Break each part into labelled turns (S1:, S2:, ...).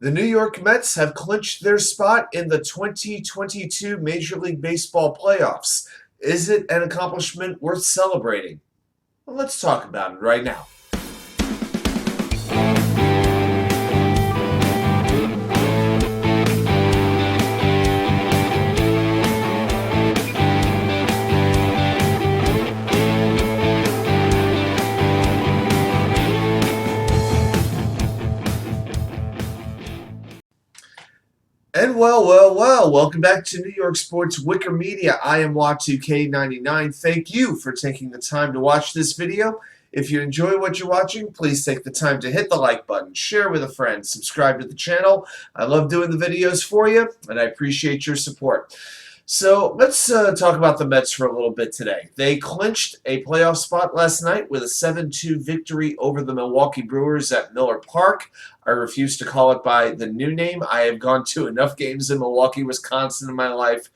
S1: The New York Mets have clinched their spot in the 2022 Major League Baseball playoffs. Is it an accomplishment worth celebrating? Well, let's talk about it right now. And welcome back to New York Sports WickerMedia. I am Wa2K99. Thank you for taking the time to watch this video. If you enjoy what you're watching, please take the time to hit the like button, share with a friend, subscribe to the channel. I love doing the videos for you, and I appreciate your support. So let's talk about the Mets for a little bit today. They clinched a playoff spot last night with a 7-2 victory over the Milwaukee Brewers at Miller Park. I refuse to call it by the new name. I have gone to enough games in Milwaukee, Wisconsin in my life,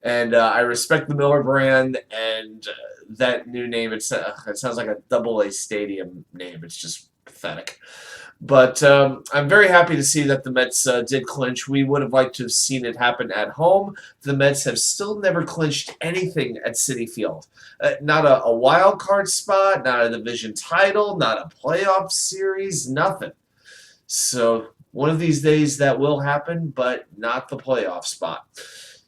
S1: and I respect the Miller brand and that new name. It sounds like a double-A stadium name. It's just pathetic. But I'm very happy to see that the Mets did clinch. We would have liked to have seen it happen at home. The Mets have still never clinched anything at Citi Field. Not a wild card spot, not a division title, not a playoff series, nothing. So one of these days that will happen, but not the playoff spot.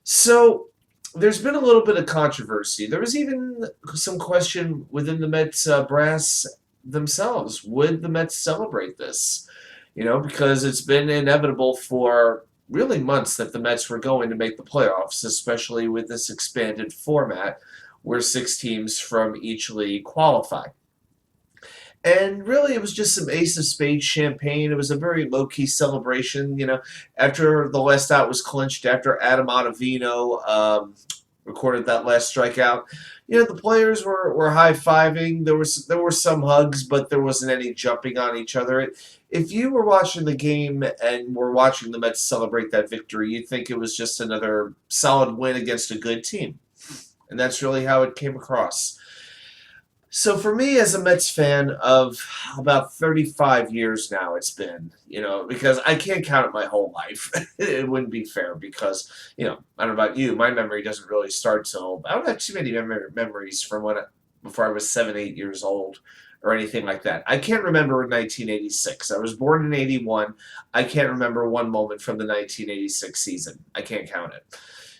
S1: So there's been a little bit of controversy. There was even some question within the Mets brass themselves. Would the Mets celebrate this? Because it's been inevitable for really months that the Mets were going to make the playoffs, especially with this expanded format where 6 teams from each league qualify. And really, it was just some Ace of Spades champagne. It was a very low-key celebration. After the last out was clinched, after Adam Ottavino recorded that last strikeout, the players were high-fiving. There were some hugs, but there wasn't any jumping on each other. If you were watching the game and were watching the Mets celebrate that victory, you'd think it was just another solid win against a good team. And that's really how it came across. So for me, as a Mets fan of about 35 years now, it's been, because I can't count it my whole life. It wouldn't be fair because, I don't know about you, my memory doesn't really start till, I don't have too many memories from before I was 7, 8 years old or anything like that. I can't remember 1986. I was born in 81. I can't remember one moment from the 1986 season. I can't count it.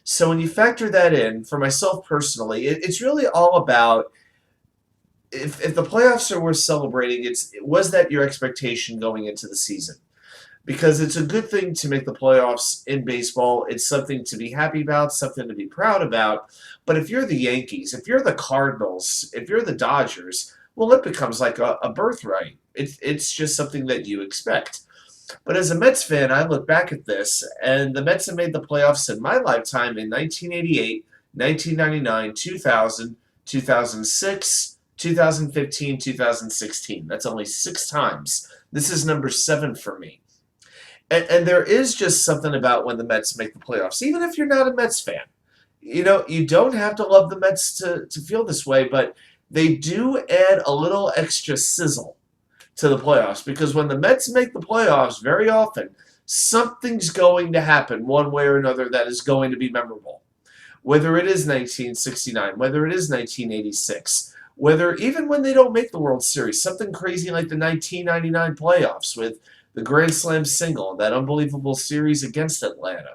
S1: So when you factor that in, for myself personally, it's really all about, if the playoffs are worth celebrating, was that your expectation going into the season? Because it's a good thing to make the playoffs in baseball. It's something to be happy about, something to be proud about. But if you're the Yankees, if you're the Cardinals, if you're the Dodgers, well, it becomes like a birthright. It's just something that you expect. But as a Mets fan, I look back at this, and the Mets have made the playoffs in my lifetime in 1988, 1999, 2000, 2006, 2015, 2016. That's only 6 times. This is number 7 for me. And there is just something about when the Mets make the playoffs, even if you're not a Mets fan. You don't have to love the Mets to feel this way, but they do add a little extra sizzle to the playoffs, because when the Mets make the playoffs, very often, something's going to happen one way or another that is going to be memorable. Whether it is 1969, whether it is 1986, whether even when they don't make the World Series, something crazy like the 1999 playoffs with the Grand Slam single, that unbelievable series against Atlanta.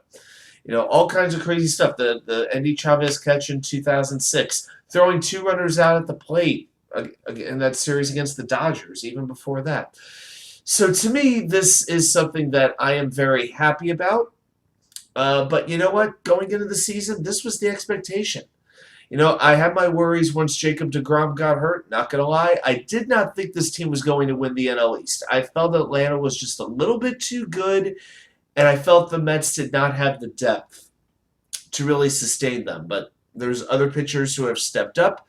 S1: All kinds of crazy stuff. The Andy Chavez catch in 2006, throwing 2 runners out at the plate in that series against the Dodgers, even before that. So to me, this is something that I am very happy about. But you know what? Going into the season, this was the expectation. I had my worries once Jacob deGrom got hurt. Not going to lie, I did not think this team was going to win the NL East. I felt Atlanta was just a little bit too good, and I felt the Mets did not have the depth to really sustain them. But there's other pitchers who have stepped up,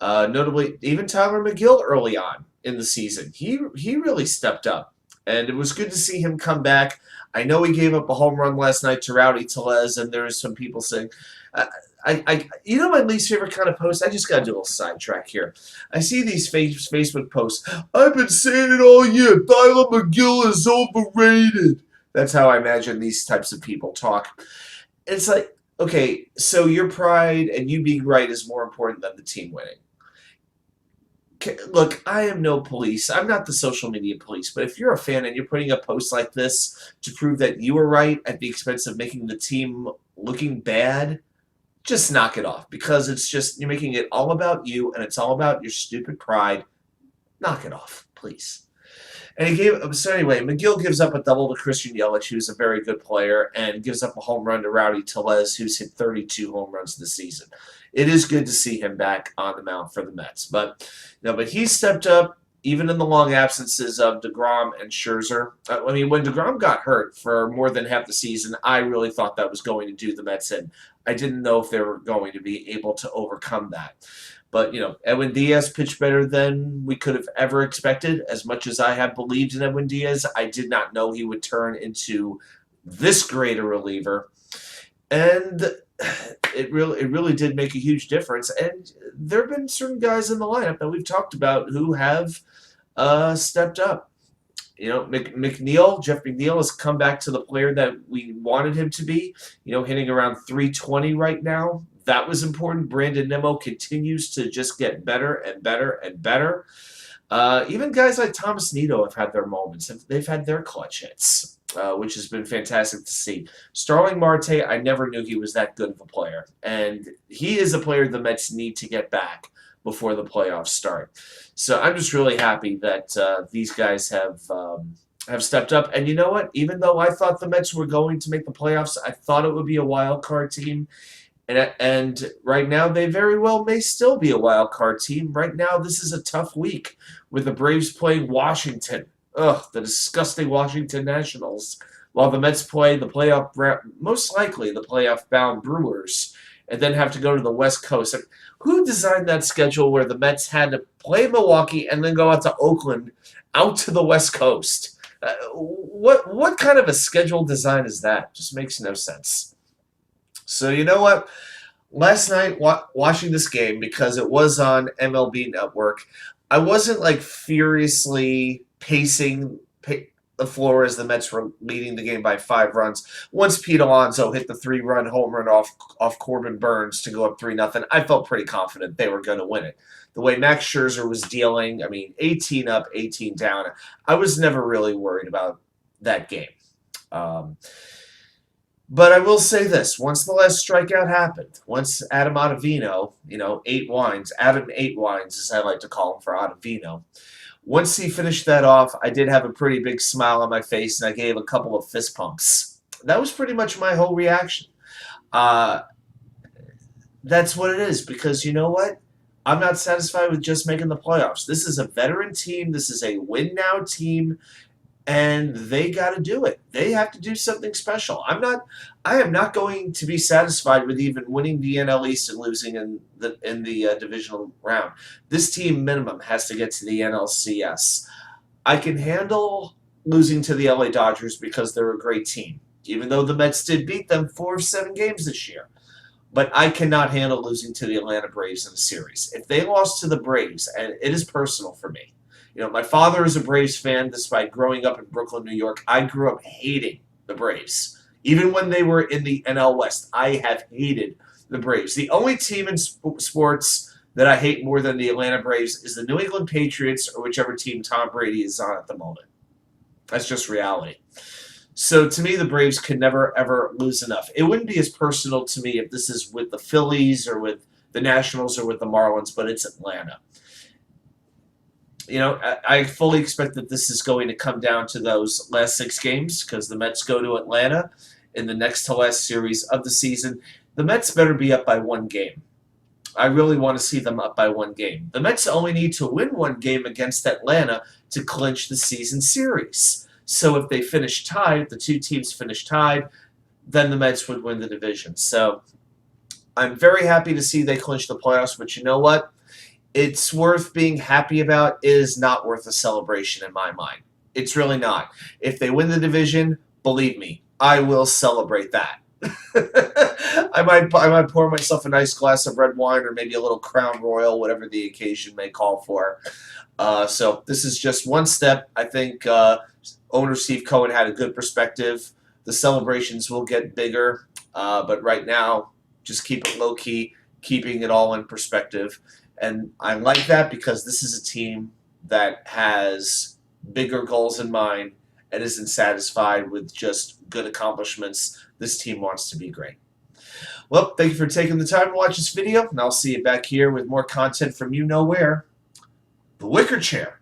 S1: notably even Tyler McGill early on in the season. He really stepped up, and it was good to see him come back. I know he gave up a home run last night to Rowdy Tellez, and there's some people saying, my least favorite kind of post? I just got to do a little sidetrack here. I see these Facebook posts. I've been saying it all year. Tyler McGill is overrated. That's how I imagine these types of people talk. It's like, okay, so your pride and you being right is more important than the team winning. Look, I am no police. I'm not the social media police. But if you're a fan and you're putting a post like this to prove that you were right at the expense of making the team looking bad, just knock it off. Because it's just, you're making it all about you and it's all about your stupid pride. Knock it off, please. And so anyway, McGill gives up a double to Christian Yelich, who's a very good player, and gives up a home run to Rowdy Tellez, who's hit 32 home runs this season. It is good to see him back on the mound for the Mets. But he stepped up, even in the long absences of DeGrom and Scherzer. I mean, when DeGrom got hurt for more than half the season, I really thought that was going to do the Mets in. I didn't know if they were going to be able to overcome that. But, Edwin Diaz pitched better than we could have ever expected. As much as I have believed in Edwin Diaz, I did not know he would turn into this great a reliever. And it really did make a huge difference. And there have been certain guys in the lineup that we've talked about who have stepped up. Jeff McNeil has come back to the player that we wanted him to be, hitting around 320 right now. That was important. Brandon Nimmo continues to just get better and better and better. Even guys like Thomas Nido have had their moments. They've had their clutch hits, which has been fantastic to see. Starling Marte, I never knew he was that good of a player. And he is a player the Mets need to get back before the playoffs start. So I'm just really happy that these guys have stepped up. And you know what? Even though I thought the Mets were going to make the playoffs, I thought it would be a wild card team. And right now, they very well may still be a wild card team. Right now, this is a tough week with the Braves playing Washington. Ugh, the disgusting Washington Nationals. While the Mets play most likely the playoff-bound Brewers, and then have to go to the West Coast. Who designed that schedule where the Mets had to play Milwaukee and then go out to Oakland, out to the West Coast? What kind of a schedule design is that? Just makes no sense. So you know what? Last night, watching this game, because it was on MLB Network, I wasn't like furiously pacing the floor as the Mets were leading the game by 5 runs. Once Pete Alonso hit the 3-run home run off Corbin Burns to go up 3-0, I felt pretty confident they were going to win it. The way Max Scherzer was dealing, 18 up, 18 down, I was never really worried about that game. But I will say this, once the last strikeout happened, once Adam Ottavino, Adam 8 Wines, as I like to call him for Ottavino, once he finished that off, I did have a pretty big smile on my face, and I gave a couple of fist pumps. That was pretty much my whole reaction. That's what it is, because you know what? I'm not satisfied with just making the playoffs. This is a veteran team. This is a win-now team. And they got to do it. They have to do something special. I am not going to be satisfied with even winning the NL East and losing in the divisional round. This team minimum has to get to the NLCS. I can handle losing to the LA Dodgers because they're a great team, even though the Mets did beat them 4 of 7 games this year. But I cannot handle losing to the Atlanta Braves in a series. If they lost to the Braves, and it is personal for me, my father is a Braves fan. Despite growing up in Brooklyn, New York, I grew up hating the Braves. Even when they were in the NL West, I have hated the Braves. The only team in sports that I hate more than the Atlanta Braves is the New England Patriots or whichever team Tom Brady is on at the moment. That's just reality. So to me, the Braves can never, ever lose enough. It wouldn't be as personal to me if this is with the Phillies or with the Nationals or with the Marlins, but it's Atlanta. I fully expect that this is going to come down to those last 6 games because the Mets go to Atlanta in the next to last series of the season. The Mets better be up by 1 game. I really want to see them up by 1 game. The Mets only need to win 1 game against Atlanta to clinch the season series. So if they finish tied, if the 2 teams finish tied, then the Mets would win the division. So I'm very happy to see they clinch the playoffs, but you know what? It's worth being happy about. It is not worth a celebration in my mind. It's really not. If they win the division, believe me, I will celebrate that. I might pour myself a nice glass of red wine or maybe a little Crown Royal, whatever the occasion may call for. So this is just one step. I think owner Steve Cohen had a good perspective the celebrations will get bigger, but right now, just keep it low-key, keeping it all in perspective. And I like that because this is a team that has bigger goals in mind and isn't satisfied with just good accomplishments. This team wants to be great. Well, thank you for taking the time to watch this video, and I'll see you back here with more content from you know where, the Wicker Chair.